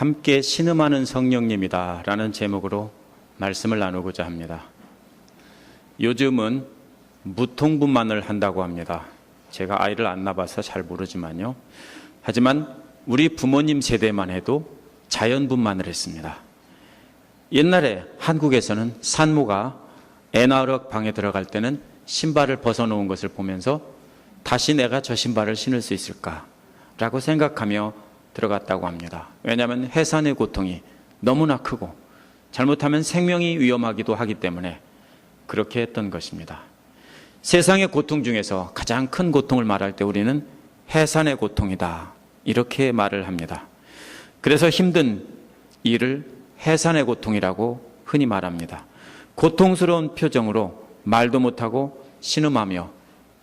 함께 신음하는 성령님이다 라는 제목으로 말씀을 나누고자 합니다. 요즘은 무통분만을 한다고 합니다. 제가 아이를 안 낳아서 잘 모르지만요. 하지만 우리 부모님 세대만 해도 자연분만을 했습니다. 옛날에 한국에서는 산모가 애 낳으러 방에 들어갈 때는 신발을 벗어놓은 것을 보면서 다시 내가 저 신발을 신을 수 있을까라고 생각하며 들어갔다고 합니다. 왜냐하면 해산의 고통이 너무나 크고 잘못하면 생명이 위험하기도 하기 때문에 그렇게 했던 것입니다. 세상의 고통 중에서 가장 큰 고통을 말할 때 우리는 해산의 고통이다 이렇게 말을 합니다. 그래서 힘든 일을 해산의 고통이라고 흔히 말합니다. 고통스러운 표정으로 말도 못하고 신음하며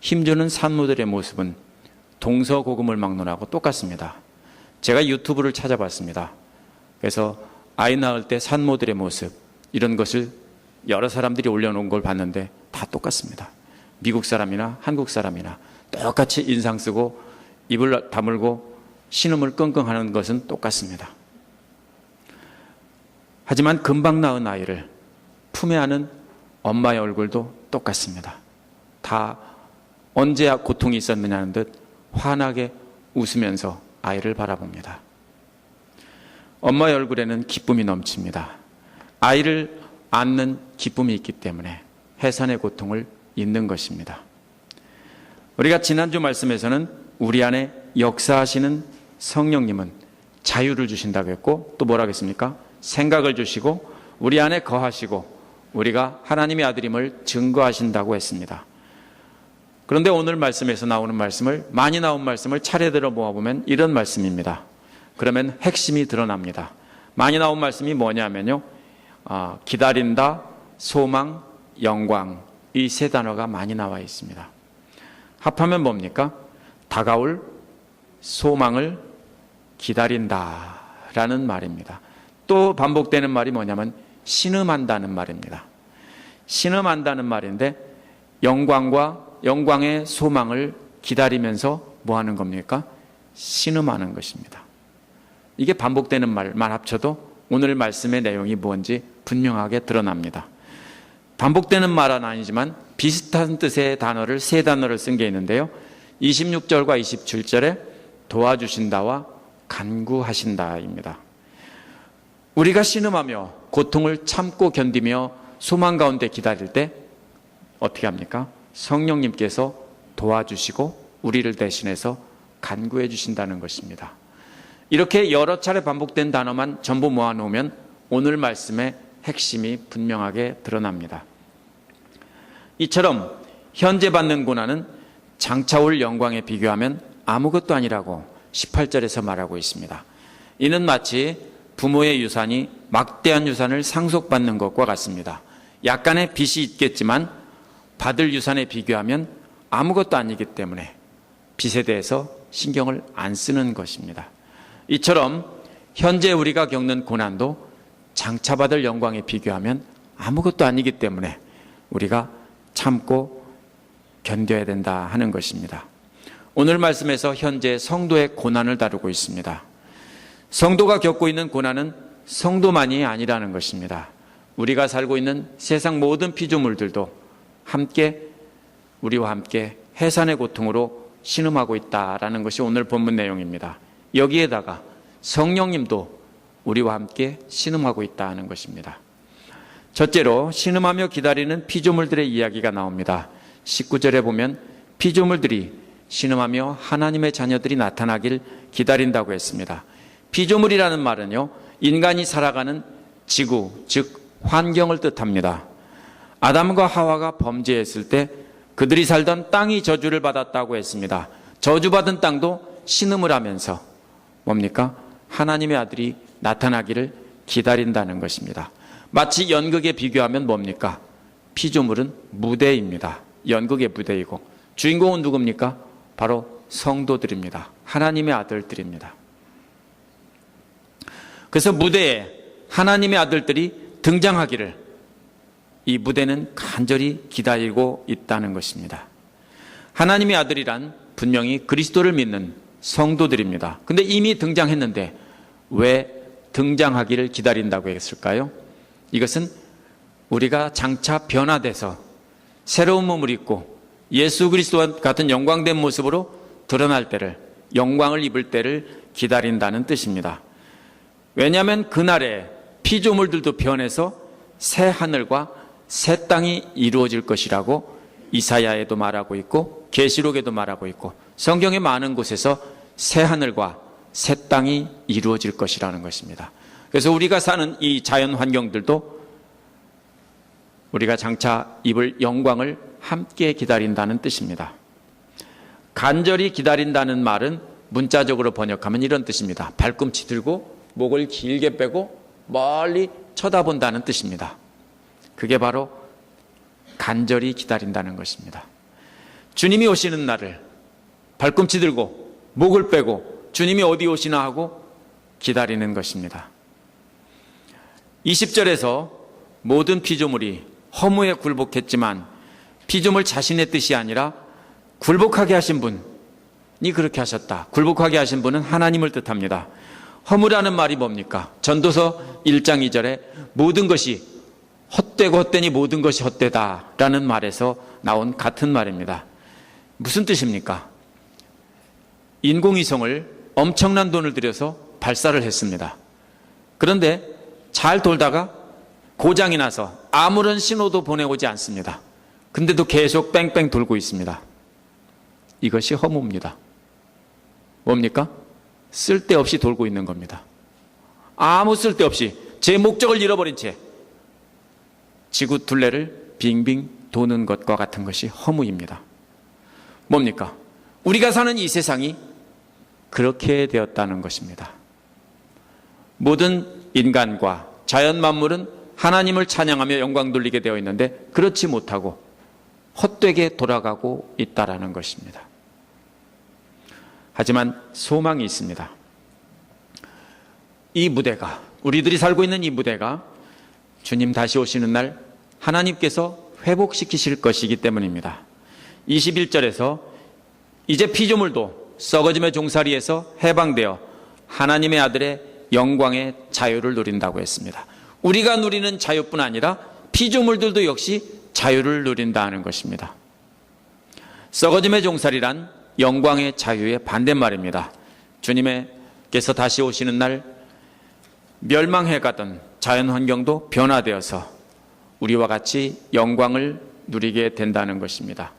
힘주는 산모들의 모습은 동서고금을 막론하고 똑같습니다. 제가 유튜브를 찾아봤습니다. 그래서 아이 낳을 때 산모들의 모습 이런 것을 여러 사람들이 올려놓은 걸 봤는데 다 똑같습니다. 미국 사람이나 한국 사람이나 똑같이 인상 쓰고 입을 다물고 신음을 끙끙 하는 것은 똑같습니다. 하지만 금방 낳은 아이를 품에 안은 엄마의 얼굴도 똑같습니다. 다 언제 고통이 있었느냐는 듯 환하게 웃으면서 아이를 바라봅니다. 엄마의 얼굴에는 기쁨이 넘칩니다. 아이를 안는 기쁨이 있기 때문에 해산의 고통을 잊는 것입니다. 우리가 지난주 말씀에서는 우리 안에 역사하시는 성령님은 자유를 주신다고 했고 또 뭐라고 했습니까? 생각을 주시고 우리 안에 거하시고 우리가 하나님의 아들임을 증거하신다고 했습니다. 그런데 오늘 말씀에서 나오는 말씀을 많이 나온 말씀을 차례대로 모아보면 이런 말씀입니다. 그러면 핵심이 드러납니다. 많이 나온 말씀이 뭐냐면요. 기다린다, 소망, 영광 이 세 단어가 많이 나와 있습니다. 합하면 뭡니까? 다가올 소망을 기다린다 라는 말입니다. 또 반복되는 말이 뭐냐면 신음한다는 말입니다. 신음한다는 말인데 영광의 소망을 기다리면서 뭐 하는 겁니까? 신음하는 것입니다. 이게 반복되는 말만 합쳐도 오늘 말씀의 내용이 뭔지 분명하게 드러납니다. 반복되는 말은 아니지만 비슷한 뜻의 단어를 세 단어를 쓴 게 있는데요. 26절과 27절에 도와주신다와 간구하신다입니다. 우리가 신음하며 고통을 참고 견디며 소망 가운데 기다릴 때 어떻게 합니까? 성령님께서 도와주시고 우리를 대신해서 간구해 주신다는 것입니다. 이렇게 여러 차례 반복된 단어만 전부 모아놓으면 오늘 말씀의 핵심이 분명하게 드러납니다. 이처럼 현재 받는 고난은 장차 올 영광에 비교하면 아무것도 아니라고 18절에서 말하고 있습니다. 이는 마치 부모의 유산이 막대한 유산을 상속받는 것과 같습니다. 약간의 빚이 있겠지만 받을 유산에 비교하면 아무것도 아니기 때문에 빚에 대해서 신경을 안 쓰는 것입니다. 이처럼 현재 우리가 겪는 고난도 장차 받을 영광에 비교하면 아무것도 아니기 때문에 우리가 참고 견뎌야 된다 하는 것입니다. 오늘 말씀에서 현재 성도의 고난을 다루고 있습니다. 성도가 겪고 있는 고난은 성도만이 아니라는 것입니다. 우리가 살고 있는 세상 모든 피조물들도 우리와 함께 해산의 고통으로 신음하고 있다라는 것이 오늘 본문 내용입니다. 여기에다가 성령님도 우리와 함께 신음하고 있다는 것입니다. 첫째로 신음하며 기다리는 피조물들의 이야기가 나옵니다. 19절에 보면 피조물들이 신음하며 하나님의 자녀들이 나타나길 기다린다고 했습니다. 피조물이라는 말은요, 인간이 살아가는 지구, 즉 환경을 뜻합니다. 아담과 하와가 범죄했을 때 그들이 살던 땅이 저주를 받았다고 했습니다. 저주받은 땅도 신음을 하면서 뭡니까? 하나님의 아들이 나타나기를 기다린다는 것입니다. 마치 연극에 비교하면 뭡니까? 피조물은 무대입니다. 연극의 무대이고 주인공은 누굽니까? 바로 성도들입니다. 하나님의 아들들입니다. 그래서 무대에 하나님의 아들들이 등장하기를 이 무대는 간절히 기다리고 있다는 것입니다. 하나님의 아들이란 분명히 그리스도를 믿는 성도들입니다. 근데 이미 등장했는데 왜 등장하기를 기다린다고 했을까요? 이것은 우리가 장차 변화돼서 새로운 몸을 입고 예수 그리스도와 같은 영광된 모습으로 드러날 때를, 영광을 입을 때를 기다린다는 뜻입니다. 왜냐하면 그날에 피조물들도 변해서 새 하늘과 새 땅이 이루어질 것이라고 이사야에도 말하고 있고 계시록에도 말하고 있고 성경의 많은 곳에서 새 하늘과 새 땅이 이루어질 것이라는 것입니다. 그래서 우리가 사는 이 자연 환경들도 우리가 장차 입을 영광을 함께 기다린다는 뜻입니다. 간절히 기다린다는 말은 문자적으로 번역하면 이런 뜻입니다. 발꿈치 들고 목을 길게 빼고 멀리 쳐다본다는 뜻입니다. 그게 바로 간절히 기다린다는 것입니다. 주님이 오시는 날을 발꿈치 들고 목을 빼고 주님이 어디 오시나 하고 기다리는 것입니다. 20절에서 모든 피조물이 허무에 굴복했지만 피조물 자신의 뜻이 아니라 굴복하게 하신 분이 그렇게 하셨다. 굴복하게 하신 분은 하나님을 뜻합니다. 허무라는 말이 뭡니까? 전도서 1장 2절에 모든 것이 헛되고 헛되니 모든 것이 헛되다 라는 말에서 나온 같은 말입니다. 무슨 뜻입니까? 인공위성을 엄청난 돈을 들여서 발사를 했습니다. 그런데 잘 돌다가 고장이 나서 아무런 신호도 보내오지 않습니다. 근데도 계속 뺑뺑 돌고 있습니다. 이것이 허무입니다. 뭡니까? 쓸데없이 돌고 있는 겁니다. 아무 쓸데없이 제 목적을 잃어버린 채 지구 둘레를 빙빙 도는 것과 같은 것이 허무입니다. 뭡니까? 우리가 사는 이 세상이 그렇게 되었다는 것입니다. 모든 인간과 자연 만물은 하나님을 찬양하며 영광 돌리게 되어 있는데 그렇지 못하고 헛되게 돌아가고 있다라는 것입니다. 하지만 소망이 있습니다. 이 무대가, 우리들이 살고 있는 이 무대가 주님 다시 오시는 날 하나님께서 회복시키실 것이기 때문입니다. 21절에서 이제 피조물도 썩어짐의 종살이에서 해방되어 하나님의 아들의 영광의 자유를 누린다고 했습니다. 우리가 누리는 자유뿐 아니라 피조물들도 역시 자유를 누린다는 것입니다. 썩어짐의 종살이란 영광의 자유의 반대말입니다. 주님께서 다시 오시는 날 멸망해 가던 자연환경도 변화되어서 우리와 같이 영광을 누리게 된다는 것입니다.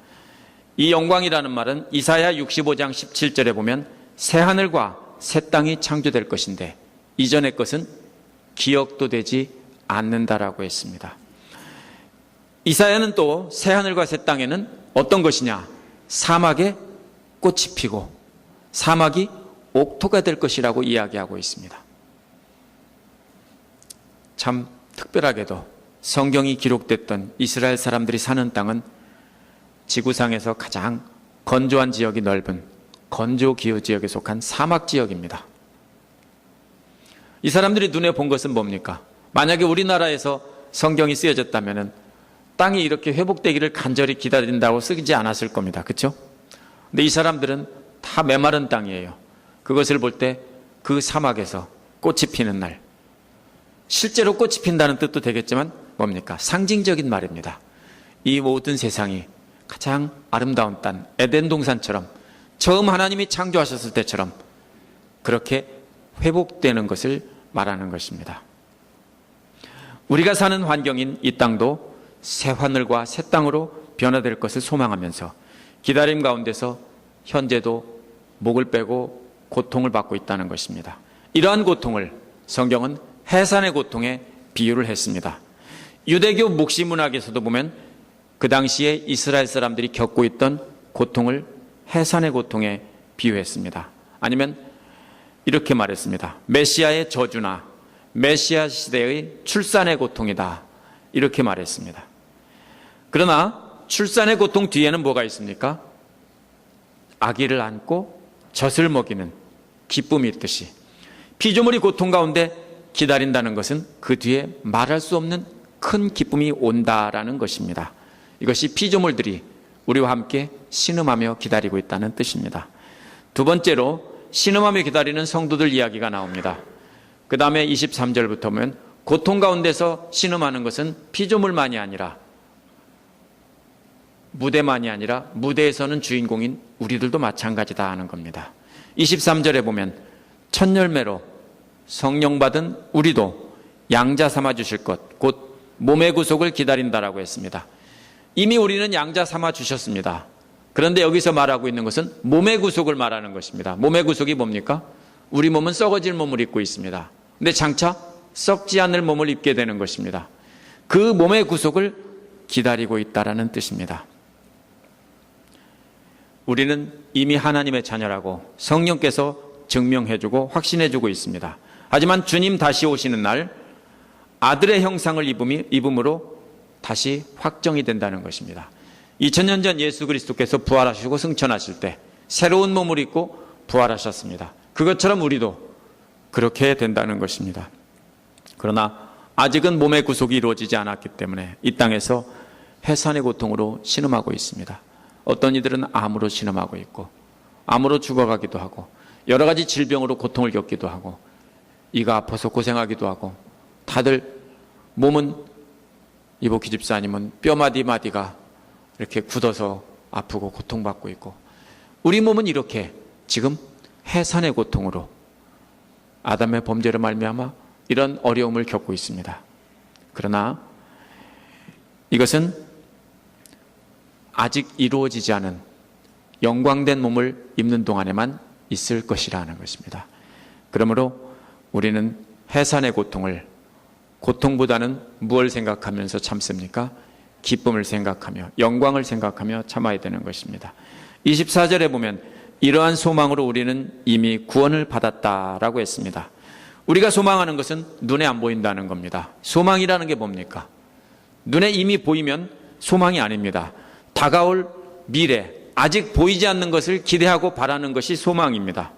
이 영광이라는 말은 이사야 65장 17절에 보면 새하늘과 새 땅이 창조될 것인데 이전의 것은 기억도 되지 않는다라고 했습니다. 이사야는 또 새하늘과 새 땅에는 어떤 것이냐? 사막에 꽃이 피고 사막이 옥토가 될 것이라고 이야기하고 있습니다. 참 특별하게도 성경이 기록됐던 이스라엘 사람들이 사는 땅은 지구상에서 가장 건조한 지역이 넓은 건조기후 지역에 속한 사막 지역입니다. 이 사람들이 눈에 본 것은 뭡니까? 만약에 우리나라에서 성경이 쓰여졌다면 땅이 이렇게 회복되기를 간절히 기다린다고 쓰지 않았을 겁니다. 그렇죠? 근데 이 사람들은 다 메마른 땅이에요. 그것을 볼 때 그 사막에서 꽃이 피는 날, 실제로 꽃이 핀다는 뜻도 되겠지만 뭡니까? 상징적인 말입니다. 이 모든 세상이 가장 아름다운 땅, 에덴 동산처럼 처음 하나님이 창조하셨을 때처럼 그렇게 회복되는 것을 말하는 것입니다. 우리가 사는 환경인 이 땅도 새 하늘과 새 땅으로 변화될 것을 소망하면서 기다림 가운데서 현재도 목을 빼고 고통을 받고 있다는 것입니다. 이러한 고통을 성경은 해산의 고통에 비유를 했습니다. 유대교 묵시 문학에서도 보면 그 당시에 이스라엘 사람들이 겪고 있던 고통을 해산의 고통에 비유했습니다. 아니면 이렇게 말했습니다. 메시아의 저주나 메시아 시대의 출산의 고통이다. 이렇게 말했습니다. 그러나 출산의 고통 뒤에는 뭐가 있습니까? 아기를 안고 젖을 먹이는 기쁨이 있듯이 피조물이 고통 가운데 기다린다는 것은 그 뒤에 말할 수 없는 큰 기쁨이 온다라는 것입니다. 이것이 피조물들이 우리와 함께 신음하며 기다리고 있다는 뜻입니다. 두 번째로 신음하며 기다리는 성도들 이야기가 나옵니다. 그 다음에 23절부터 보면 고통 가운데서 신음하는 것은 피조물만이 아니라 무대만이 아니라 무대에서는 주인공인 우리들도 마찬가지다 하는 겁니다. 23절에 보면 첫 열매로 성령 받은 우리도 양자 삼아 주실 것 곧 몸의 구속을 기다린다라고 했습니다. 이미 우리는 양자 삼아 주셨습니다. 그런데 여기서 말하고 있는 것은 몸의 구속을 말하는 것입니다. 몸의 구속이 뭡니까? 우리 몸은 썩어질 몸을 입고 있습니다. 근데 장차 썩지 않을 몸을 입게 되는 것입니다. 그 몸의 구속을 기다리고 있다라는 뜻입니다. 우리는 이미 하나님의 자녀라고 성령께서 증명해주고 확신해주고 있습니다. 하지만 주님 다시 오시는 날 아들의 형상을 입음으로 다시 확정이 된다는 것입니다. 2000년 전 예수 그리스도께서 부활하시고 승천하실 때 새로운 몸을 입고 부활하셨습니다. 그것처럼 우리도 그렇게 된다는 것입니다. 그러나 아직은 몸의 구속이 이루어지지 않았기 때문에 이 땅에서 해산의 고통으로 신음하고 있습니다. 어떤 이들은 암으로 신음하고 있고 암으로 죽어가기도 하고 여러 가지 질병으로 고통을 겪기도 하고 이가 아파서 고생하기도 하고 다들 몸은 이복희 집사님은 뼈마디마디가 이렇게 굳어서 아프고 고통받고 있고 우리 몸은 이렇게 지금 해산의 고통으로 아담의 범죄로 말미암아 이런 어려움을 겪고 있습니다. 그러나 이것은 아직 이루어지지 않은 영광된 몸을 입는 동안에만 있을 것이라는 것입니다. 그러므로 우리는 해산의 고통을 고통보다는 무엇을 생각하면서 참습니까? 기쁨을 생각하며 영광을 생각하며 참아야 되는 것입니다. 24절에 보면 이러한 소망으로 우리는 이미 구원을 받았다라고 했습니다. 우리가 소망하는 것은 눈에 안 보인다는 겁니다. 소망이라는 게 뭡니까? 눈에 이미 보이면 소망이 아닙니다. 다가올 미래, 아직 보이지 않는 것을 기대하고 바라는 것이 소망입니다.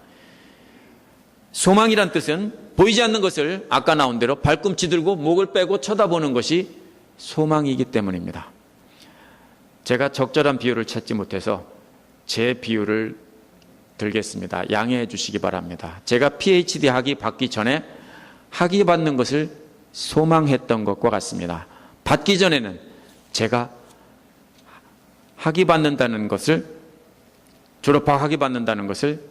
소망이란 뜻은 보이지 않는 것을 아까 나온 대로 발꿈치 들고 목을 빼고 쳐다보는 것이 소망이기 때문입니다. 제가 적절한 비유를 찾지 못해서 제 비유를 들겠습니다. 양해해 주시기 바랍니다. 제가 PhD 학위 받기 전에 학위 받는 것을 소망했던 것과 같습니다. 받기 전에는 제가 학위 받는다는 것을 졸업하고 학위 받는다는 것을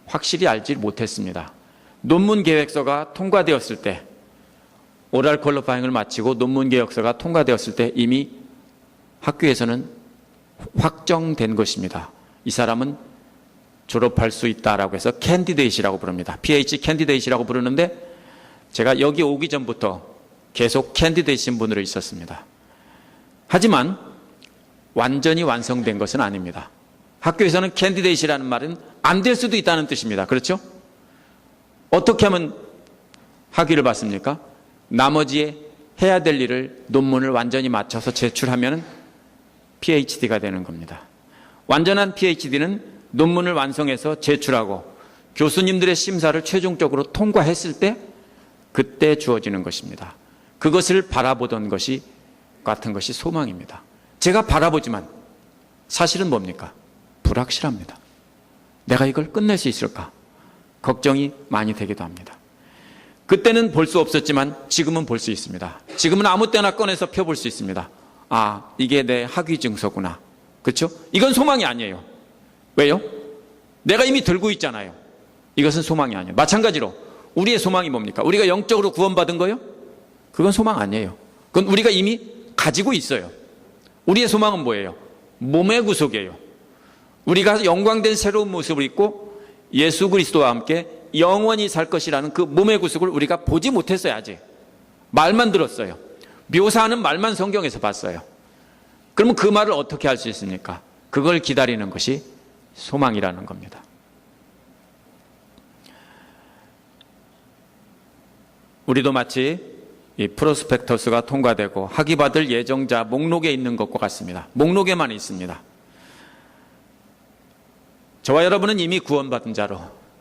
확실히 알지 못했습니다. 논문 계획서가 통과되었을 때 오랄 퀄리파잉을 마치고 논문 계획서가 통과되었을 때 이미 학교에서는 확정된 것입니다. 이 사람은 졸업할 수 있다라고 해서 캔디데이트라고 부릅니다. PhD 캔디데이트라고 부르는데 제가 여기 오기 전부터 계속 캔디데이트 분으로 있었습니다. 하지만 완전히 완성된 것은 아닙니다. 학교에서는 캔디데이트라는 말은 안 될 수도 있다는 뜻입니다. 그렇죠? 어떻게 하면 학위를 받습니까? 나머지 해야 될 일을 논문을 완전히 맞춰서 제출하면 PhD가 되는 겁니다. 완전한 PhD는 논문을 완성해서 제출하고 교수님들의 심사를 최종적으로 통과했을 때 그때 주어지는 것입니다. 그것을 바라보던 것이 같은 것이 소망입니다. 제가 바라보지만 사실은 뭡니까? 불확실합니다. 내가 이걸 끝낼 수 있을까? 걱정이 많이 되기도 합니다. 그때는 볼 수 없었지만 지금은 볼 수 있습니다. 지금은 아무 때나 꺼내서 펴볼 수 있습니다. 아, 이게 내 학위 증서구나. 그렇죠? 이건 소망이 아니에요. 왜요? 내가 이미 들고 있잖아요. 이것은 소망이 아니에요. 마찬가지로 우리의 소망이 뭡니까? 우리가 영적으로 구원받은 거요? 그건 소망 아니에요. 그건 우리가 이미 가지고 있어요. 우리의 소망은 뭐예요? 몸의 구속이에요. 우리가 영광된 새로운 모습을 입고 예수 그리스도와 함께 영원히 살 것이라는 그 몸의 구속을 우리가 보지 못했어요. 아직 말만 들었어요. 묘사하는 말만 성경에서 봤어요. 그러면 그 말을 어떻게 할 수 있습니까? 그걸 기다리는 것이 소망이라는 겁니다. 우리도 마치 이 프로스펙터스가 통과되고 학위 받을 예정자 목록에 있는 것과 같습니다. 목록에만 있습니다. 저와 여러분은 이미 구원받은 자로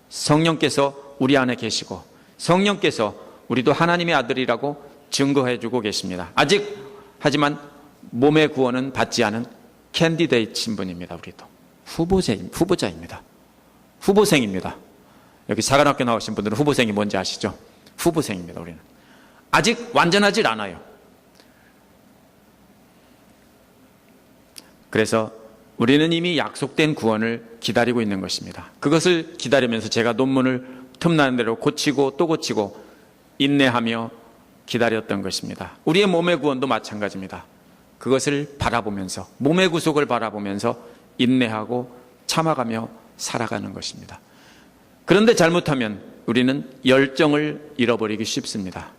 성령께서 우리 안에 계시고 성령께서 우리도 하나님의 아들이라고 증거해주고 계십니다. 아직 하지만 몸의 구원은 받지 않은 캔디데이트 신분입니다. 우리도 후보자입니다. 후보생입니다. 여기 사관학교 나오신 분들은 후보생이 뭔지 아시죠? 후보생입니다. 우리는 아직 완전하질 않아요. 그래서 우리는 이미 약속된 구원을 기다리고 있는 것입니다. 그것을 기다리면서 제가 논문을 틈나는 대로 고치고 또 고치고 인내하며 기다렸던 것입니다. 우리의 몸의 구원도 마찬가지입니다. 그것을 바라보면서, 몸의 구속을 바라보면서 인내하고 참아가며 살아가는 것입니다. 그런데 잘못하면 우리는 열정을 잃어버리기 쉽습니다.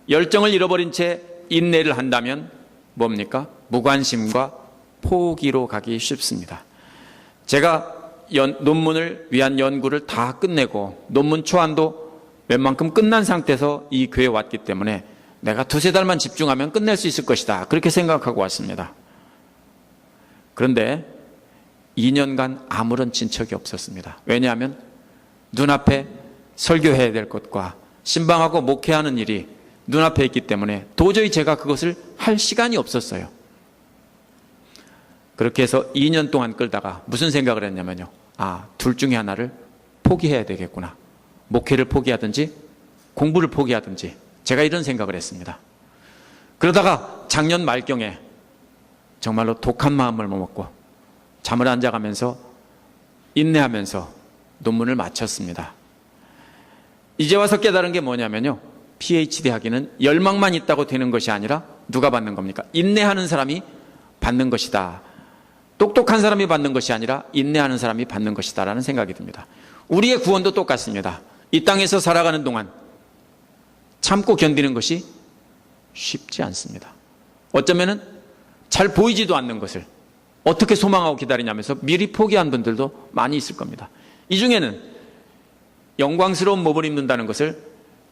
열정을 잃어버린 채 인내를 한다면 뭡니까? 무관심과 포기로 가기 쉽습니다. 제가 논문을 위한 연구를 다 끝내고 논문 초안도 웬만큼 끝난 상태에서 이 교회에 왔기 때문에 내가 두세 달만 집중하면 끝낼 수 있을 것이다, 그렇게 생각하고 왔습니다. 그런데 2년간 아무런 진척이 없었습니다. 왜냐하면 눈앞에 설교해야 될 것과 신방하고 목회하는 일이 눈앞에 있기 때문에 도저히 제가 그것을 할 시간이 없었어요. 그렇게 해서 2년 동안 끌다가 무슨 생각을 했냐면요, 둘 중에 하나를 포기해야 되겠구나. 목회를 포기하든지 공부를 포기하든지, 제가 이런 생각을 했습니다. 그러다가 작년 말경에 정말로 독한 마음을 먹고 잠을 안 자가면서 인내하면서 논문을 마쳤습니다. 이제 와서 깨달은 게 뭐냐면요, PhD 하기는 열망만 있다고 되는 것이 아니라 누가 받는 겁니까? 인내하는 사람이 받는 것이다. 똑똑한 사람이 받는 것이 아니라 인내하는 사람이 받는 것이다 라는 생각이 듭니다. 우리의 구원도 똑같습니다. 이 땅에서 살아가는 동안 참고 견디는 것이 쉽지 않습니다. 어쩌면은 잘 보이지도 않는 것을 어떻게 소망하고 기다리냐면서 미리 포기한 분들도 많이 있을 겁니다. 이 중에는 영광스러운 몸을 입는다는 것을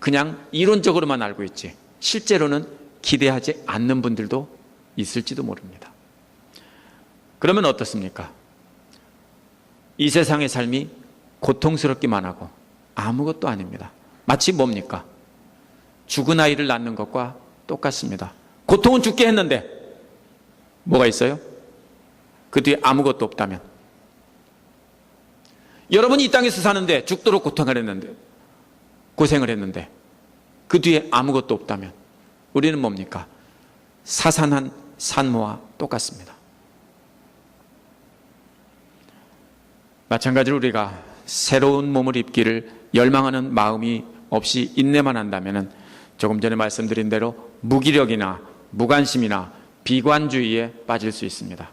그냥 이론적으로만 알고 있지 실제로는 기대하지 않는 분들도 있을지도 모릅니다. 그러면 어떻습니까? 이 세상의 삶이 고통스럽기만 하고 아무것도 아닙니다. 마치 뭡니까? 죽은 아이를 낳는 것과 똑같습니다. 고통은 죽게 했는데 뭐가 있어요? 그 뒤에 아무것도 없다면, 여러분이 이 땅에서 사는데 죽도록 고생을 했는데 그 뒤에 아무것도 없다면 우리는 뭡니까? 사산한 산모와 똑같습니다. 마찬가지로 우리가 새로운 몸을 입기를 열망하는 마음이 없이 인내만 한다면 조금 전에 말씀드린 대로 무기력이나 무관심이나 비관주의에 빠질 수 있습니다.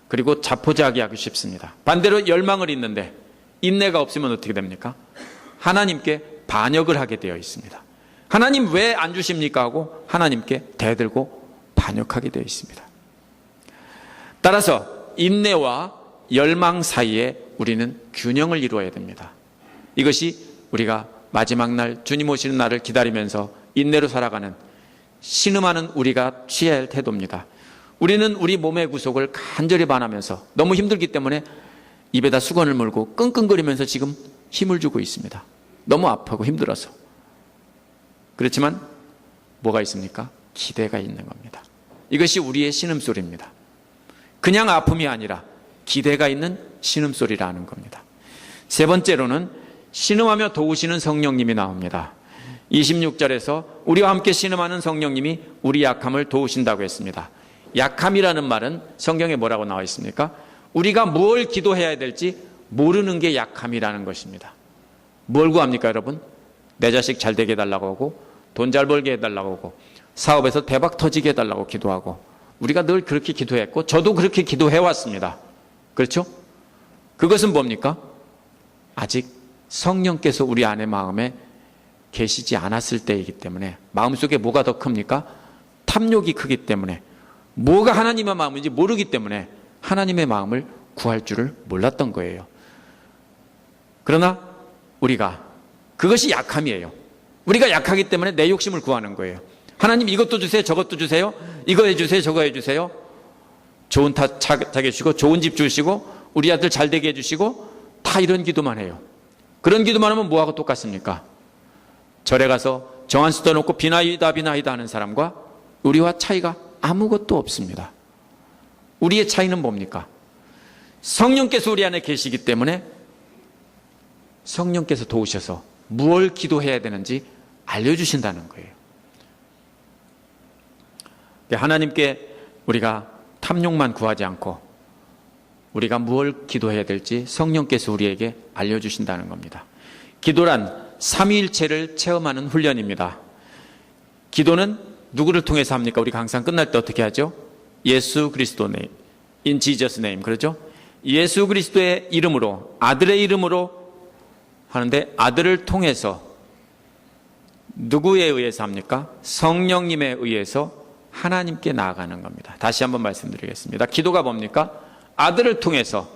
그리고 자포자기하기 쉽습니다. 반대로 열망을 잊는데 인내가 없으면 어떻게 됩니까? 하나님께 반역을 하게 되어 있습니다. 하나님 왜 안 주십니까? 하고 하나님께 대들고 반역하게 되어 있습니다. 따라서 인내와 열망 사이에 우리는 균형을 이루어야 됩니다. 이것이 우리가 마지막 날 주님 오시는 날을 기다리면서 인내로 살아가는 신음하는 우리가 취해야 할 태도입니다. 우리는 우리 몸의 구속을 간절히 바라면서 너무 힘들기 때문에 입에다 수건을 물고 끙끙거리면서 지금 힘을 주고 있습니다. 너무 아프고 힘들어서. 그렇지만 뭐가 있습니까? 기대가 있는 겁니다. 이것이 우리의 신음소리입니다. 그냥 아픔이 아니라 기대가 있는 신음소리라는 겁니다. 세 번째로는 신음하며 도우시는 성령님이 나옵니다. 26절에서 우리와 함께 신음하는 성령님이 우리 약함을 도우신다고 했습니다. 약함이라는 말은 성경에 뭐라고 나와 있습니까? 우리가 뭘 기도해야 될지 모르는 게 약함이라는 것입니다. 뭘 구합니까, 여러분? 내 자식 잘 되게 해달라고 하고, 돈 잘 벌게 해달라고 하고, 사업에서 대박 터지게 해달라고 기도하고, 우리가 늘 그렇게 기도했고 저도 그렇게 기도해왔습니다. 그렇죠? 그것은 뭡니까? 아직 성령께서 우리 안의 마음에 계시지 않았을 때이기 때문에, 마음속에 뭐가 더 큽니까? 탐욕이 크기 때문에, 뭐가 하나님의 마음인지 모르기 때문에 하나님의 마음을 구할 줄을 몰랐던 거예요. 그러나 우리가, 그것이 약함이에요. 우리가 약하기 때문에 내 욕심을 구하는 거예요. 하나님 이것도 주세요, 저것도 주세요, 이거 해주세요, 저거 해주세요. 좋은 타 타게 해주시고, 좋은 집 주시고, 우리 아들 잘 되게 해주시고, 다 이런 기도만 해요. 그런 기도만 하면 뭐하고 똑같습니까? 절에 가서 정한수 떠놓고 비나이다 비나이다 하는 사람과 우리와 차이가 아무것도 없습니다. 우리의 차이는 뭡니까? 성령께서 우리 안에 계시기 때문에 성령께서 도우셔서 무엇을 기도해야 되는지 알려주신다는 거예요. 하나님께 우리가 탐욕만 구하지 않고 우리가 무엇을 기도해야 될지 성령께서 우리에게 알려주신다는 겁니다. 기도란 삼위일체를 체험하는 훈련입니다. 기도는 누구를 통해서 합니까? 우리가 항상 끝날 때 어떻게 하죠? 예수 그리스도 name, in Jesus name, 그렇죠? 예수 그리스도의 이름으로, 아들의 이름으로 하는데, 아들을 통해서 누구에 의해서 합니까? 성령님에 의해서 하나님께 나아가는 겁니다. 다시 한번 말씀드리겠습니다. 기도가 뭡니까? 아들을 통해서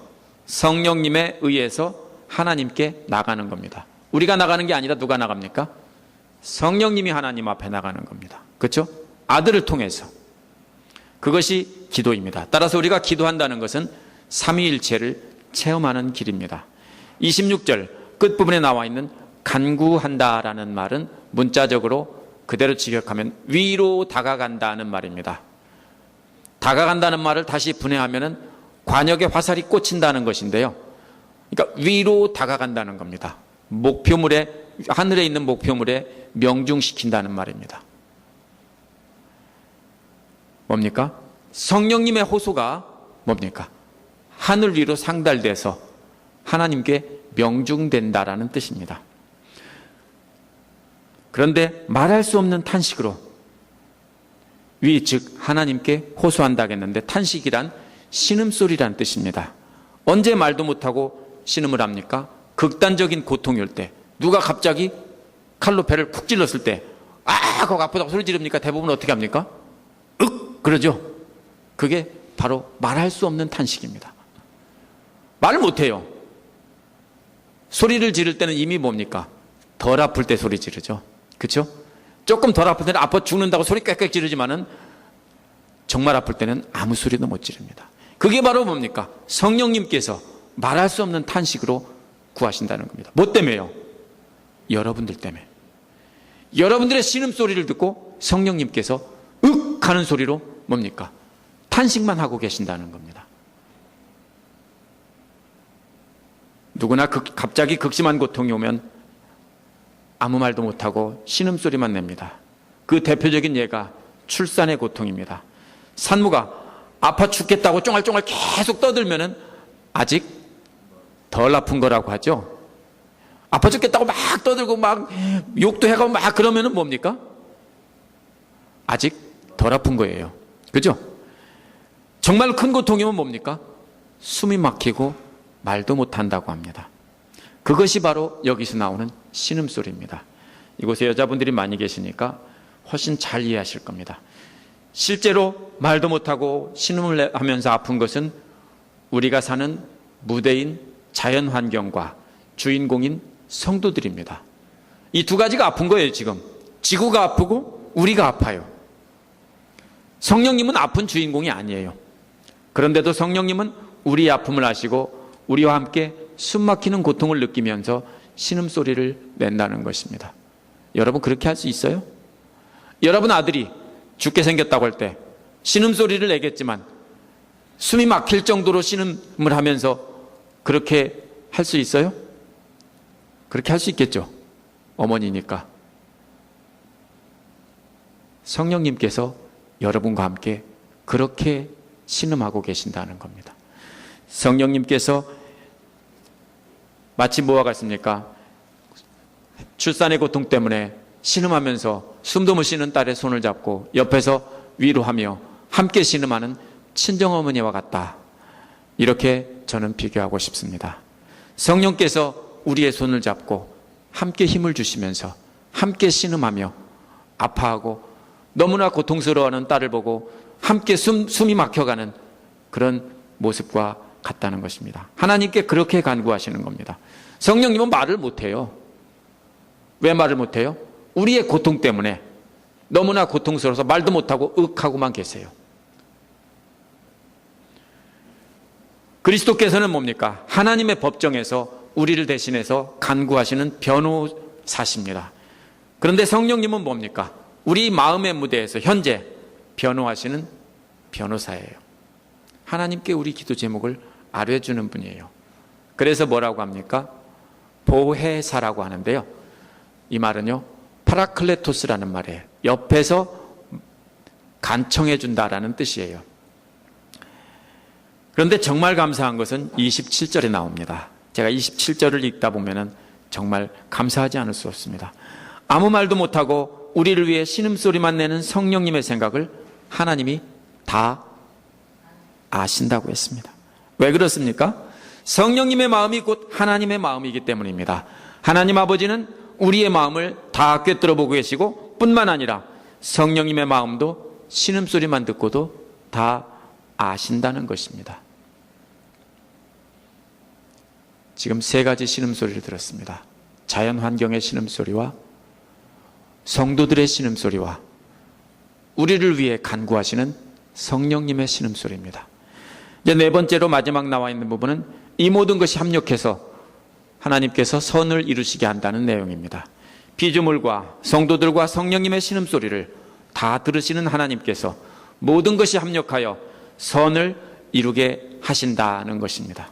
성령님에 의해서 하나님께 나가는 겁니다. 우리가 나가는 게 아니라 누가 나갑니까? 성령님이 하나님 앞에 나가는 겁니다. 그렇죠? 아들을 통해서. 그것이 기도입니다. 따라서 우리가 기도한다는 것은 삼위일체를 체험하는 길입니다. 26절 끝부분에 나와 있는 간구한다라는 말은 문자적으로 그대로 직역하면 위로 다가간다는 말입니다. 다가간다는 말을 다시 분해하면 관역에 화살이 꽂힌다는 것인데요. 그러니까 위로 다가간다는 겁니다. 목표물에, 하늘에 있는 목표물에 명중시킨다는 말입니다. 뭡니까? 성령님의 호소가 뭡니까? 하늘 위로 상달돼서 하나님께 명중된다라는 뜻입니다. 그런데 말할 수 없는 탄식으로, 위 즉 하나님께 호소한다겠는데, 탄식이란 신음소리라는 뜻입니다. 언제 말도 못하고 신음을 합니까? 극단적인 고통일 때, 누가 갑자기 칼로 배를 쿡 찔렀을 때 거기 아프다고 소리 지릅니까? 대부분 어떻게 합니까? 그러죠. 그게 바로 말할 수 없는 탄식입니다. 말을 못해요. 소리를 지를 때는 이미 뭡니까? 덜 아플 때 소리 지르죠. 그렇죠? 조금 덜 아플 때는 아파 죽는다고 소리 꽥꽥 지르지만은 정말 아플 때는 아무 소리도 못 지릅니다. 그게 바로 뭡니까? 성령님께서 말할 수 없는 탄식으로 구하신다는 겁니다. 뭐 때문에요? 여러분들 때문에. 여러분들의 신음소리를 듣고 성령님께서 윽 하는 소리로 뭡니까? 탄식만 하고 계신다는 겁니다. 누구나 갑자기 극심한 고통이 오면 아무 말도 못하고 신음소리만 냅니다. 그 대표적인 예가 출산의 고통입니다. 산모가 아파 죽겠다고 쫑알쫑알 계속 떠들면은 아직 덜 아픈 거라고 하죠. 아파 죽겠다고 막 떠들고 막 욕도 해가고 막 그러면은 뭡니까? 아직 덜 아픈 거예요. 그죠? 정말 큰 고통이면 뭡니까? 숨이 막히고 말도 못한다고 합니다. 그것이 바로 여기서 나오는 신음소리입니다. 이곳에 여자분들이 많이 계시니까 훨씬 잘 이해하실 겁니다. 실제로 말도 못하고 신음을 하면서 아픈 것은 우리가 사는 무대인 자연 환경과 주인공인 성도들입니다. 이 두 가지가 아픈 거예요. 지금 지구가 아프고 우리가 아파요. 성령님은 아픈 주인공이 아니에요. 그런데도 성령님은 우리의 아픔을 아시고 우리와 함께 숨막히는 고통을 느끼면서 신음소리를 낸다는 것입니다. 여러분 그렇게 할 수 있어요? 여러분 아들이 죽게 생겼다고 할 때 신음소리를 내겠지만 숨이 막힐 정도로 신음을 하면서 그렇게 할 수 있어요? 그렇게 할 수 있겠죠. 어머니니까. 성령님께서 여러분과 함께 그렇게 신음하고 계신다는 겁니다. 성령님께서 마치 뭐와 같습니까? 출산의 고통 때문에 신음하면서 숨도 못 쉬는 딸의 손을 잡고 옆에서 위로하며 함께 신음하는 친정어머니와 같다. 이렇게 저는 비교하고 싶습니다. 성령께서 우리의 손을 잡고 함께 힘을 주시면서 함께 신음하며 아파하고 너무나 고통스러워하는 딸을 보고 함께 숨이 막혀가는 그런 모습과 같다는 것입니다. 하나님께 그렇게 간구하시는 겁니다. 성령님은 말을 못해요. 왜 말을 못해요? 우리의 고통 때문에 너무나 고통스러워서 말도 못하고 하고만 계세요. 그리스도께서는 뭡니까? 하나님의 법정에서 우리를 대신해서 간구하시는 변호사십니다. 그런데 성령님은 뭡니까? 우리 마음의 무대에서 현재 변호하시는 변호사예요. 하나님께 우리 기도 제목을 알려주는 분이에요. 그래서 뭐라고 합니까? 보혜사라고 하는데요. 이 말은요, 파라클레토스라는 말이에요. 옆에서 간청해 준다라는 뜻이에요. 그런데 정말 감사한 것은 27절에 나옵니다. 제가 27절을 읽다 보면 정말 감사하지 않을 수 없습니다. 아무 말도 못하고 우리를 위해 신음소리만 내는 성령님의 생각을 하나님이 다 아신다고 했습니다. 왜 그렇습니까? 성령님의 마음이 곧 하나님의 마음이기 때문입니다. 하나님 아버지는 우리의 마음을 다 꿰뚫어 보고 계시고 뿐만 아니라 성령님의 마음도 신음소리만 듣고도 다 아신다는 것입니다. 지금 세 가지 신음소리를 들었습니다. 자연 환경의 신음소리와 성도들의 신음소리와 우리를 위해 간구하시는 성령님의 신음소리입니다. 이제 네 번째로 마지막 나와 있는 부분은 이 모든 것이 합력해서 하나님께서 선을 이루시게 한다는 내용입니다. 피조물과 성도들과 성령님의 신음소리를 다 들으시는 하나님께서 모든 것이 합력하여 선을 이루게 하신다는 것입니다.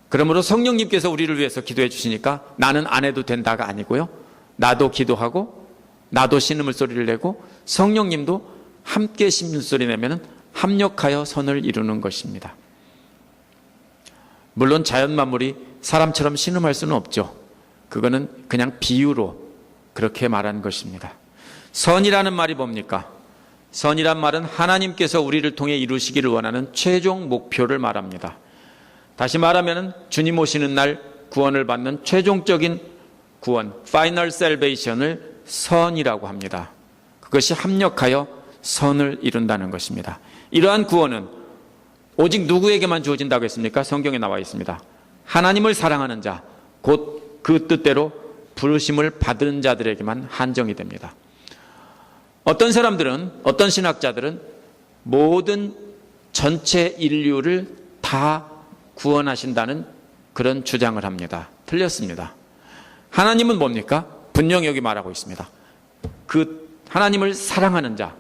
그러므로 성령님께서 우리를 위해서 기도해 주시니까 나는 안 해도 된다가 아니고요, 나도 기도하고 나도 신음소리를 내고 성령님도 함께 신음소리 내면 합력하여 선을 이루는 것입니다. 물론 자연 만물이 사람처럼 신음할 수는 없죠. 그거는 그냥 비유로 그렇게 말한 것입니다. 선이라는 말이 뭡니까? 선이란 말은 하나님께서 우리를 통해 이루시기를 원하는 최종 목표를 말합니다. 다시 말하면 주님 오시는 날 구원을 받는 최종적인 구원, Final Salvation을 선이라고 합니다. 그것이 합력하여 선을 이룬다는 것입니다. 이러한 구원은 오직 누구에게만 주어진다고 했습니까? 성경에 나와 있습니다. 하나님을 사랑하는 자, 곧 그 뜻대로 부르심을 받은 자들에게만 한정이 됩니다. 어떤 사람들은, 어떤 신학자들은 모든 전체 인류를 다 구원하신다는 그런 주장을 합니다. 틀렸습니다. 하나님은 뭡니까? 분명히 여기 말하고 있습니다. 그 하나님을 사랑하는 자,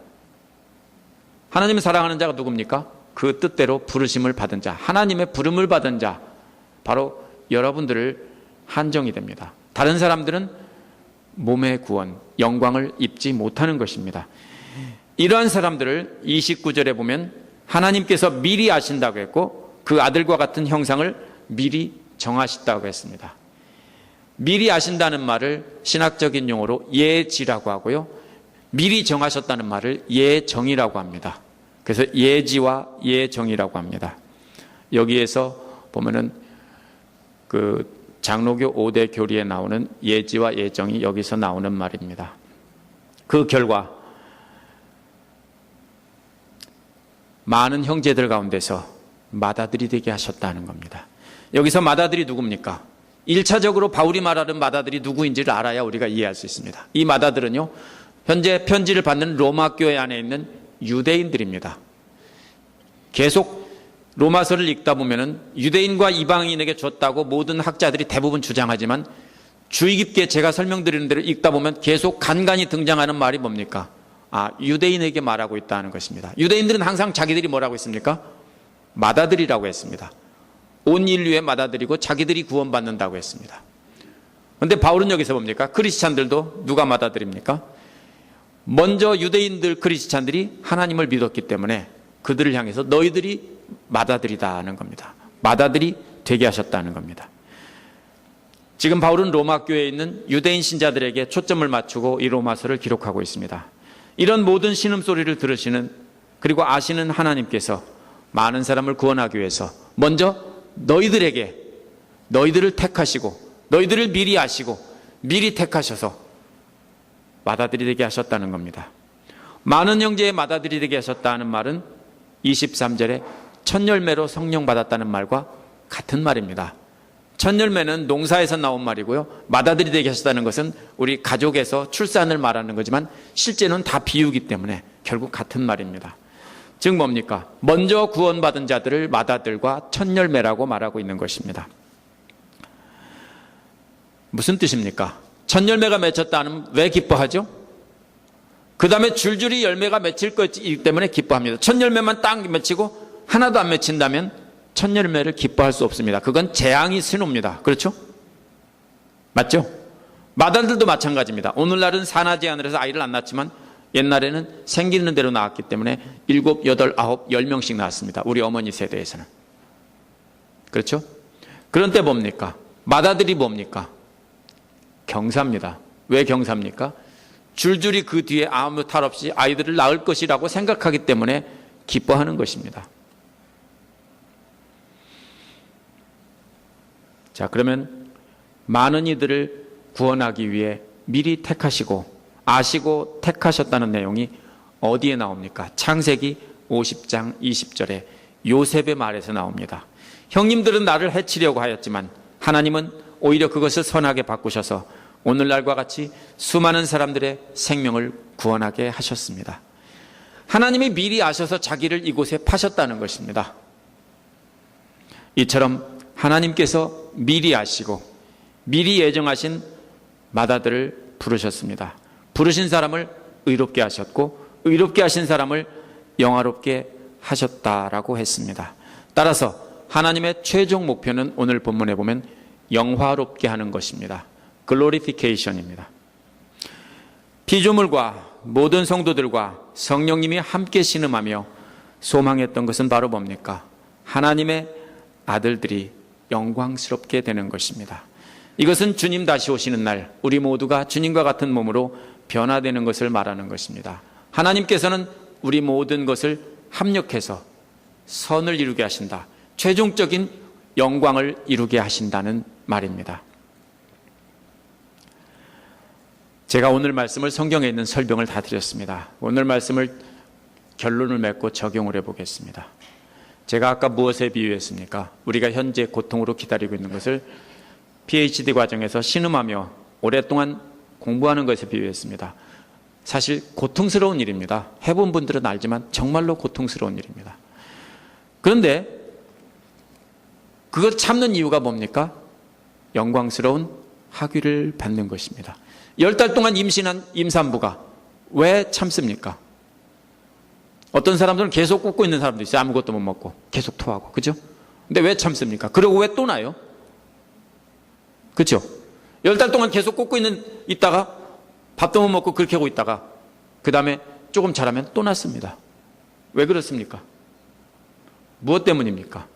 하나님을 사랑하는 자가 누굽니까? 그 뜻대로 부르심을 받은 자, 하나님의 부름을 받은 자, 바로 여러분들을 한정이 됩니다. 다른 사람들은 몸의 구원, 영광을 입지 못하는 것입니다. 이러한 사람들을 29절에 보면 하나님께서 미리 아신다고 했고 그 아들과 같은 형상을 미리 정하셨다고 했습니다. 미리 아신다는 말을 신학적인 용어로 예지라고 하고요, 미리 정하셨다는 말을 예정이라고 합니다. 그래서 예지와 예정이라고 합니다. 여기에서 보면은 그 장로교 5대 교리에 나오는 예지와 예정이 여기서 나오는 말입니다. 그 결과 많은 형제들 가운데서 맏아들이 되게 하셨다는 겁니다. 여기서 맏아들이 누굽니까? 1차적으로 바울이 말하는 맏아들이 누구인지를 알아야 우리가 이해할 수 있습니다. 이 맏아들은요, 현재 편지를 받는 로마 교회 안에 있는 유대인들입니다. 계속 로마서를 읽다 보면은 유대인과 이방인에게 줬다고 모든 학자들이 대부분 주장하지만 주의 깊게 제가 설명드리는 대로 읽다 보면 계속 간간히 등장하는 말이 뭡니까? 유대인에게 말하고 있다는 것입니다. 유대인들은 항상 자기들이 뭐라고 했습니까? 맏아들이라고 했습니다. 온 인류의 맏아들이고 자기들이 구원받는다고 했습니다. 그런데 바울은 여기서 뭡니까? 크리스찬들도 누가 맏아들입니까? 먼저 유대인들 크리스찬들이 하나님을 믿었기 때문에 그들을 향해서 너희들이 맏아들이다는 겁니다. 맏아들이 되게 하셨다는 겁니다. 지금 바울은 로마 교회에 있는 유대인 신자들에게 초점을 맞추고 이 로마서를 기록하고 있습니다. 이런 모든 신음소리를 들으시는 그리고 아시는 하나님께서 많은 사람을 구원하기 위해서 먼저 너희들을 택하시고 너희들을 미리 아시고 미리 택하셔서 맏아들이 되게 하셨다는 겁니다. 많은 형제의 맏아들이 되게 하셨다는 말은 23절에 첫 열매로 성령 받았다는 말과 같은 말입니다. 첫 열매는 농사에서 나온 말이고요, 맏아들이 되게 하셨다는 것은 우리 가족에서 출산을 말하는 거지만 실제는 다 비유기 때문에 결국 같은 말입니다. 즉 뭡니까? 먼저 구원받은 자들을 맏아들과 첫 열매라고 말하고 있는 것입니다. 무슨 뜻입니까? 첫 열매가 맺혔다는 왜 기뻐하죠? 그 다음에 줄줄이 열매가 맺힐 것이기 때문에 기뻐합니다. 첫 열매만 딱 맺히고 하나도 안 맺힌다면 첫 열매를 기뻐할 수 없습니다. 그건 재앙이 신호입니다. 그렇죠? 맞죠? 마다들도 마찬가지입니다. 오늘날은 산하제 하늘에서 아이를 안 낳지만 옛날에는 생기는 대로 낳았기 때문에 7, 8, 9, 10명씩 낳았습니다. 우리 어머니 세대에서는. 그렇죠? 그런 때 뭡니까? 마다들이 뭡니까? 경사입니다. 왜 경사입니까? 줄줄이 그 뒤에 아무 탈 없이 아이들을 낳을 것이라고 생각하기 때문에 기뻐하는 것입니다. 자, 그러면 많은 이들을 구원하기 위해 미리 택하시고 아시고 택하셨다는 내용이 어디에 나옵니까? 창세기 50장 20절에 요셉의 말에서 나옵니다. 형님들은 나를 해치려고 하였지만 하나님은 오히려 그것을 선하게 바꾸셔서 오늘날과 같이 수많은 사람들의 생명을 구원하게 하셨습니다. 하나님이 미리 아셔서 자기를 이곳에 파셨다는 것입니다. 이처럼 하나님께서 미리 아시고 미리 예정하신 마다들을 부르셨습니다. 부르신 사람을 의롭게 하셨고 의롭게 하신 사람을 영화롭게 하셨다라고 했습니다. 따라서 하나님의 최종 목표는 오늘 본문에 보면 영화롭게 하는 것입니다. 글로리피케이션입니다. 피조물과 모든 성도들과 성령님이 함께 신음하며 소망했던 것은 바로 뭡니까? 하나님의 아들들이 영광스럽게 되는 것입니다. 이것은 주님 다시 오시는 날 우리 모두가 주님과 같은 몸으로 변화되는 것을 말하는 것입니다. 하나님께서는 우리 모든 것을 합력해서 선을 이루게 하신다. 최종적인 영광을 이루게 하신다는 말입니다. 제가 오늘 말씀을 성경에 있는 설명을 다 드렸습니다. 오늘 말씀을 결론을 맺고 적용을 해보겠습니다. 제가 아까 무엇에 비유했습니까? 우리가 현재 고통으로 기다리고 있는 것을 PhD 과정에서 신음하며 오랫동안 공부하는 것에 비유했습니다. 사실 고통스러운 일입니다. 해본 분들은 알지만 정말로 고통스러운 일입니다. 그런데 그걸 참는 이유가 뭡니까? 영광스러운 학위를 받는 것입니다. 10달 동안 임신한 임산부가 왜 참습니까? 어떤 사람들은 계속 굽고 있는 사람도 있어요. 아무것도 못 먹고 계속 토하고. 그죠? 근데 왜 참습니까? 그리고 왜 또 나요? 그죠? 10달 동안 계속 굽고 있다가 밥도 못 먹고 그렇게 하고 있다가 그 다음에 조금 자라면 또 낳습니다. 왜 그렇습니까? 무엇 때문입니까?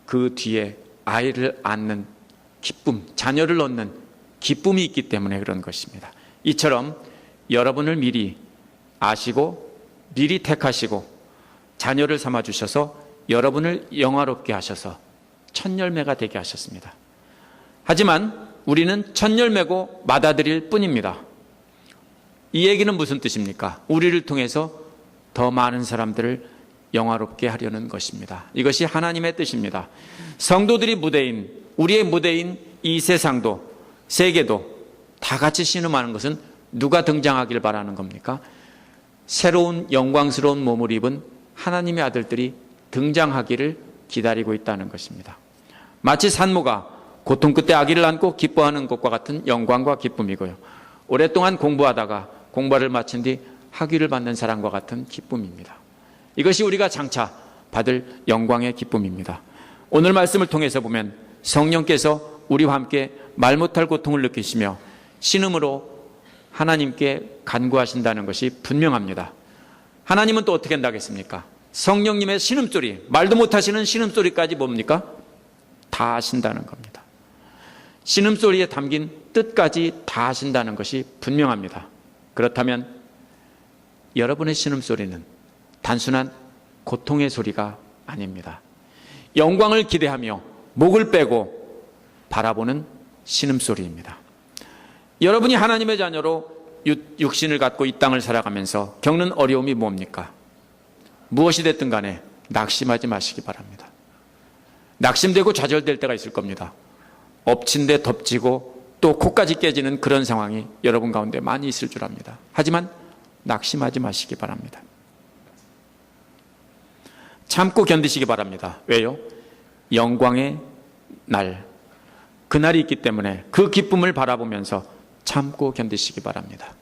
그 뒤에 아이를 낳는 기쁨, 자녀를 얻는 기쁨이 있기 때문에 그런 것입니다. 이처럼 여러분을 미리 아시고 미리 택하시고 자녀를 삼아주셔서 여러분을 영화롭게 하셔서 첫 열매가 되게 하셨습니다. 하지만 우리는 첫 열매고 맏아들일 뿐입니다. 이 얘기는 무슨 뜻입니까? 우리를 통해서 더 많은 사람들을 영화롭게 하려는 것입니다. 이것이 하나님의 뜻입니다. 성도들이 무대인, 우리의 무대인 이 세상도 세계도 다 같이 신음하는 것은 누가 등장하길 바라는 겁니까? 새로운 영광스러운 몸을 입은 하나님의 아들들이 등장하기를 기다리고 있다는 것입니다. 마치 산모가 고통 끝에 아기를 안고 기뻐하는 것과 같은 영광과 기쁨이고요. 오랫동안 공부하다가 공부를 마친 뒤 학위를 받는 사람과 같은 기쁨입니다. 이것이 우리가 장차 받을 영광의 기쁨입니다. 오늘 말씀을 통해서 보면 성령께서 우리와 함께 말 못할 고통을 느끼시며 신음으로 하나님께 간구하신다는 것이 분명합니다. 하나님은 또 어떻게 한다겠습니까? 성령님의 신음소리, 말도 못하시는 신음소리까지 뭡니까? 다 하신다는 겁니다. 신음소리에 담긴 뜻까지 다 하신다는 것이 분명합니다. 그렇다면 여러분의 신음소리는 단순한 고통의 소리가 아닙니다. 영광을 기대하며 목을 빼고 바라보는 신음소리입니다. 여러분이 하나님의 자녀로 육신을 갖고 이 땅을 살아가면서 겪는 어려움이 뭡니까? 무엇이 됐든 간에 낙심하지 마시기 바랍니다. 낙심되고 좌절될 때가 있을 겁니다. 엎친 데 덮치고 또 코까지 깨지는 그런 상황이 여러분 가운데 많이 있을 줄 압니다. 하지만 낙심하지 마시기 바랍니다. 참고 견디시기 바랍니다. 왜요? 영광의 날, 그날이 있기 때문에 그 기쁨을 바라보면서 참고 견디시기 바랍니다.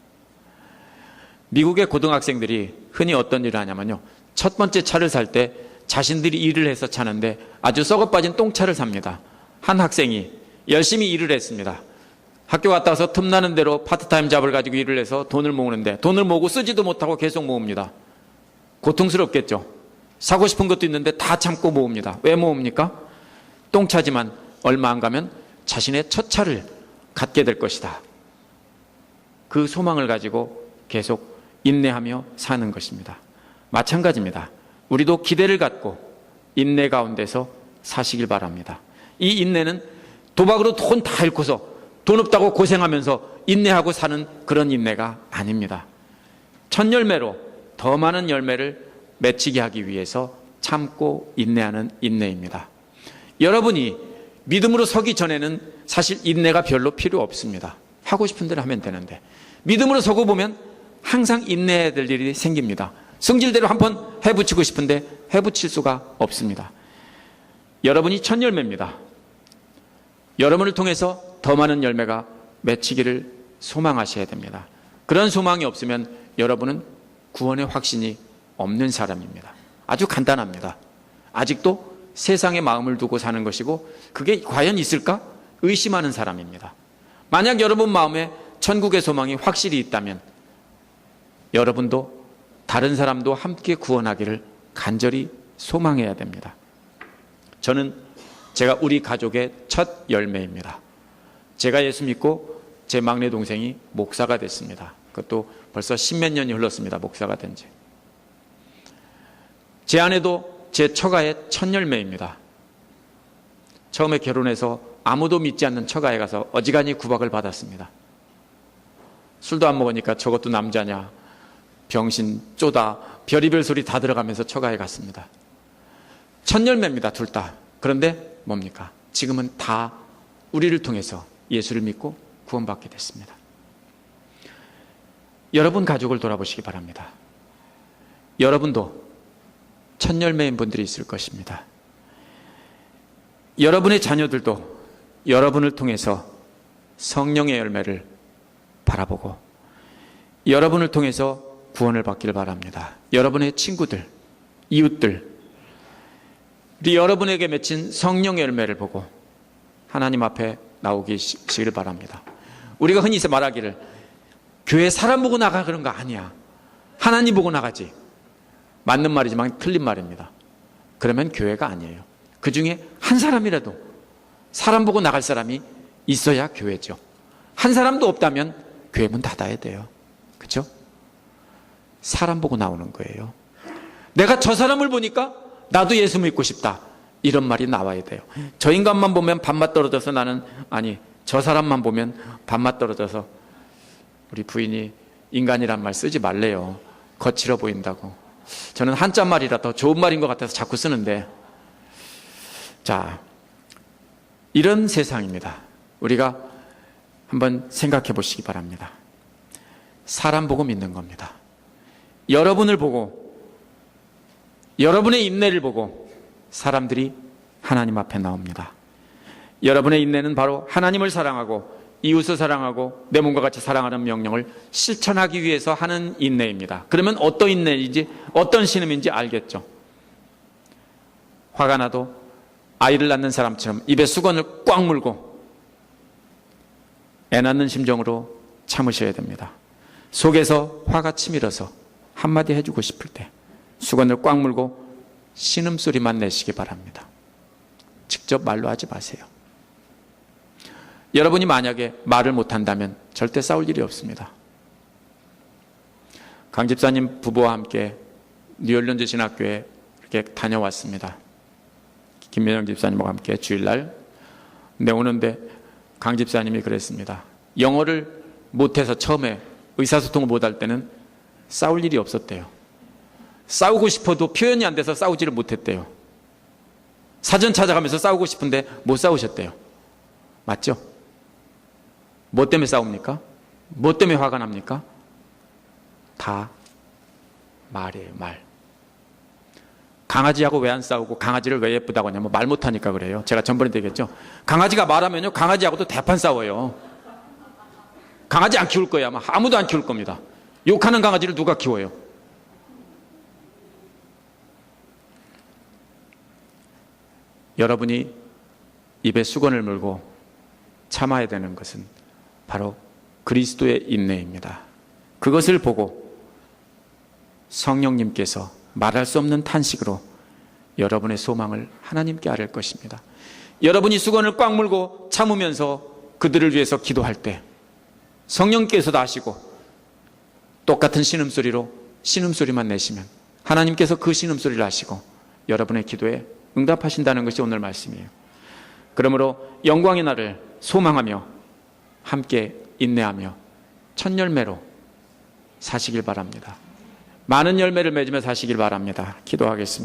미국의 고등학생들이 흔히 어떤 일을 하냐면요, 첫 번째 차를 살 때 자신들이 일을 해서 차는데 아주 썩어빠진 똥차를 삽니다. 한 학생이 열심히 일을 했습니다. 학교 갔다 와서 틈나는 대로 파트타임 잡을 가지고 일을 해서 돈을 모으는데 돈을 모으고 쓰지도 못하고 계속 모읍니다. 고통스럽겠죠. 사고 싶은 것도 있는데 다 참고 모읍니다. 왜 모읍니까? 똥차지만 얼마 안 가면 자신의 첫 차를 갖게 될 것이다. 그 소망을 가지고 계속 인내하며 사는 것입니다. 마찬가지입니다. 우리도 기대를 갖고 인내 가운데서 사시길 바랍니다. 이 인내는 도박으로 돈 다 잃고서 돈 없다고 고생하면서 인내하고 사는 그런 인내가 아닙니다. 첫 열매로 더 많은 열매를 맺히게 하기 위해서 참고 인내하는 인내입니다. 여러분이 믿음으로 서기 전에는 사실 인내가 별로 필요 없습니다. 하고 싶은 대로 하면 되는데 믿음으로 서고 보면 항상 인내해야 될 일이 생깁니다. 성질대로 한번 해붙이고 싶은데 해붙일 수가 없습니다. 여러분이 첫 열매입니다. 여러분을 통해서 더 많은 열매가 맺히기를 소망하셔야 됩니다. 그런 소망이 없으면 여러분은 구원의 확신이 없는 사람입니다. 아주 간단합니다. 아직도 세상에 마음을 두고 사는 것이고 그게 과연 있을까? 의심하는 사람입니다. 만약 여러분 마음에 천국의 소망이 확실히 있다면 여러분도 다른 사람도 함께 구원하기를 간절히 소망해야 됩니다. 저는 제가 우리 가족의 첫 열매입니다. 제가 예수 믿고 제 막내 동생이 목사가 됐습니다. 그것도 벌써 십몇 년이 흘렀습니다. 목사가 된 지. 제 아내도 제 처가의 첫 열매입니다. 처음에 결혼해서 아무도 믿지 않는 처가에 가서 어지간히 구박을 받았습니다. 술도 안 먹으니까 저것도 남자냐, 병신, 쪼다, 별의별 소리 다 들어가면서 처가에 갔습니다. 첫 열매입니다. 둘 다. 그런데 뭡니까? 지금은 다 우리를 통해서 예수를 믿고 구원받게 됐습니다. 여러분 가족을 돌아보시기 바랍니다. 여러분도 첫 열매인 분들이 있을 것입니다. 여러분의 자녀들도 여러분을 통해서 성령의 열매를 바라보고 여러분을 통해서 구원을 받기를 바랍니다. 여러분의 친구들, 이웃들, 우리 여러분에게 맺힌 성령의 열매를 보고 하나님 앞에 나오시기를 바랍니다. 우리가 흔히 말하기를 교회 사람 보고 나가 그런 거 아니야. 하나님 보고 나가지. 맞는 말이지만 틀린 말입니다. 그러면 교회가 아니에요. 그 중에 한 사람이라도 사람 보고 나갈 사람이 있어야 교회죠. 한 사람도 없다면 교회 문 닫아야 돼요. 그렇죠? 사람 보고 나오는 거예요. 내가 저 사람을 보니까 나도 예수 믿고 싶다. 이런 말이 나와야 돼요. 저 인간만 보면 밥맛 떨어져서 나는, 아니 저 사람만 보면 밥맛 떨어져서, 우리 부인이 인간이란 말 쓰지 말래요. 거칠어 보인다고. 저는 한자 말이라 더 좋은 말인 것 같아서 자꾸 쓰는데, 자, 이런 세상입니다. 우리가 한번 생각해 보시기 바랍니다. 사람 보고 믿는 겁니다. 여러분을 보고, 여러분의 인내를 보고 사람들이 하나님 앞에 나옵니다. 여러분의 인내는 바로 하나님을 사랑하고 이웃을 사랑하고 내 몸과 같이 사랑하는 명령을 실천하기 위해서 하는 인내입니다. 그러면 어떤 인내인지 어떤 신음인지 알겠죠. 화가 나도 아이를 낳는 사람처럼 입에 수건을 꽉 물고 애 낳는 심정으로 참으셔야 됩니다. 속에서 화가 치밀어서 한마디 해주고 싶을 때 수건을 꽉 물고 신음소리만 내시기 바랍니다. 직접 말로 하지 마세요. 여러분이 만약에 말을 못한다면 절대 싸울 일이 없습니다. 강 집사님 부부와 함께 뉴올리언즈 신학교에 이렇게 다녀왔습니다. 김민영 집사님과 함께 주일날. 근데 오는데 강 집사님이 그랬습니다. 영어를 못해서 처음에 의사소통을 못할 때는 싸울 일이 없었대요. 싸우고 싶어도 표현이 안 돼서 싸우지를 못했대요. 사전 찾아가면서 싸우고 싶은데 못 싸우셨대요. 맞죠? 뭐 때문에 싸웁니까? 뭐 때문에 화가 납니까? 다 말이에요, 말. 강아지하고 왜 안 싸우고 강아지를 왜 예쁘다고 하냐면 말 못하니까 그래요. 제가 전번에 얘기했죠. 강아지가 말하면요, 강아지하고도 대판 싸워요. 강아지 안 키울 거예요. 아마 아무도 안 키울 겁니다. 욕하는 강아지를 누가 키워요? 여러분이 입에 수건을 물고 참아야 되는 것은 바로 그리스도의 인내입니다. 그것을 보고 성령님께서 말할 수 없는 탄식으로 여러분의 소망을 하나님께 아뢰 것입니다. 여러분이 수건을 꽉 물고 참으면서 그들을 위해서 기도할 때 성령께서도 아시고 똑같은 신음소리로 신음소리만 내시면 하나님께서 그 신음소리를 아시고 여러분의 기도에 응답하신다는 것이 오늘 말씀이에요. 그러므로 영광의 날을 소망하며 함께 인내하며 첫 열매로 사시길 바랍니다. 많은 열매를 맺으며 사시길 바랍니다. 기도하겠습니다.